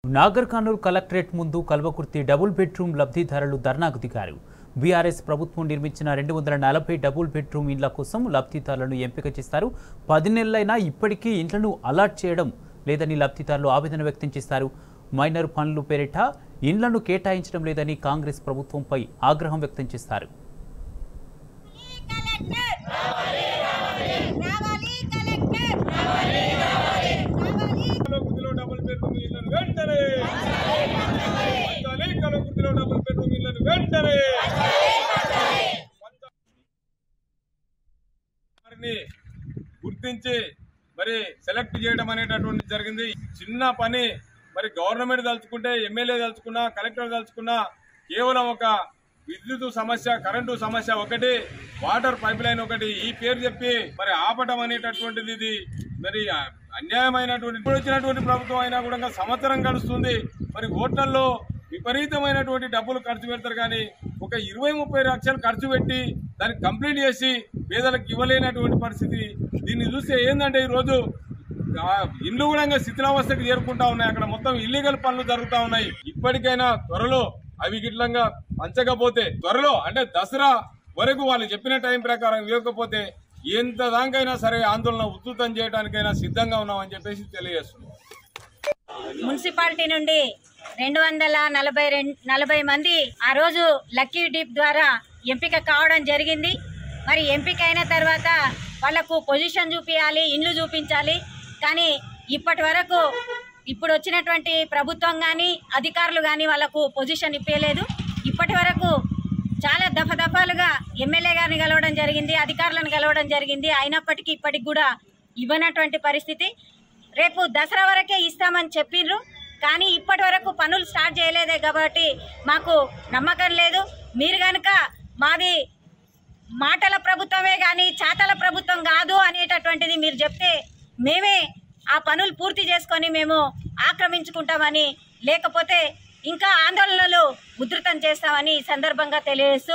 Nagar Kurnool collectorate ముందు Kalwakurthy double bedroom లబ్ధిదారులు ధర్నాకు దిగారు. బీఆర్ఎస్ ప్రభుత్వం నిర్మించిన 240 డబుల్ బెడ్రూమ్ ఇండ్ల కోసం లబ్ధిదారులను ఎంపిక చేస్తారు. 10 నెలలైనా ఇప్పటికీ ఇండ్లను అలాట్ చేయడం లేదని లబ్ధిదారులు ఆవేదన వ్యక్తం చేశారు. మైనర్ పనులు పేరిట ఇండ్లను కేటాయించడం లేదని కాంగ్రెస్ ప్రభుత్వంపై ఆగ్రహం వ్యక్తం చేశారు. గుర్తించి మరి సెలెక్ట్ చేయడం అనేటటువంటి జరిగింది. చిన్న పని మరి గవర్నమెంట్ తలుచుకుంటే, ఎమ్మెల్యే తలుచుకున్నా, కలెక్టర్ తలుచుకున్నా కేవలం ఒక విద్యుత్ సమస్య, కరెంటు సమస్య ఒకటి, వాటర్ పైప్ లైన్ ఒకటి, ఈ పేరు చెప్పి మరి ఆపటం అనేటటువంటిది ఇది మరి అన్యాయమైనటువంటి. ఇప్పుడు వచ్చినటువంటి ప్రభుత్వం అయినా కూడా సంవత్సరం గడుస్తుంది. మరి ఓట్లలో విపరీతమైనటువంటి డబ్బులు ఖర్చు పెడతారు, కానీ ఒక 20-30 లక్షలు ఖర్చు పెట్టి దాన్ని కంప్లీట్ చేసి పేదలకు ఇవ్వలేనటువంటి పరిస్థితి. దీన్ని చూస్తే ఏంటంటే ఈరోజు ఇండ్లు కూడా శిథిలావస్థకు చేరుకుంటా ఉన్నాయి. అక్కడ మొత్తం ఇల్లీగల్ పనులు జరుగుతూ ఉన్నాయి. ఇప్పటికైనా త్వరలో అవి గిట్లంగా పంచకపోతే, త్వరలో అంటే దసరా వరకు వాళ్ళు చెప్పిన టైం ప్రకారం ఇవ్వకపోతే ఎంత దానికైనా సరే ఆందోళన ఉధృతం చేయడానికైనా సిద్ధంగా ఉన్నామని చెప్పేసి తెలియజేస్తున్నాం. మున్సిపాలిటీ నుండి 240 మంది ఆ రోజు లక్కీ డిప్ ద్వారా ఎంపిక కావడం జరిగింది. మరి ఎంపిక అయిన తర్వాత వాళ్లకు పొజిషన్ చూపించాలి, ఇండ్లు చూపించాలి. కానీ ఇప్పటి వరకు ఇప్పుడు వచ్చినటువంటి ప్రభుత్వం కానీ అధికారులు కానీ వాళ్లకు పొజిషన్ ఇప్పలేదు. ఇప్పటి వరకు చాలా దఫాలుగా ఎమ్మెల్యే గారిని కలవడం జరిగింది, అధికారులను కలవడం జరిగింది. అయినప్పటికీ ఇప్పటికి కూడా ఇవ్వనటువంటి పరిస్థితి. రేపు దసరా వరకే ఇస్తామని చెప్పిండ్రు, కానీ ఇప్పటి వరకు పనులు స్టార్ట్ చేయలేదే కాబట్టి మాకు నమ్మకం లేదు. మీరు కనుక మాది మాటల ప్రభుత్వమే కానీ చాటల ప్రభుత్వం కాదు అనేటటువంటిది మీరు చెప్తే మేమే ఆ పనులు పూర్తి చేసుకొని మేము ఆక్రమించుకుంటామని, లేకపోతే ఇంకా ఆందోళనలు ఉధృతం చేస్తామని ఈ సందర్భంగా తెలియజేస్తూ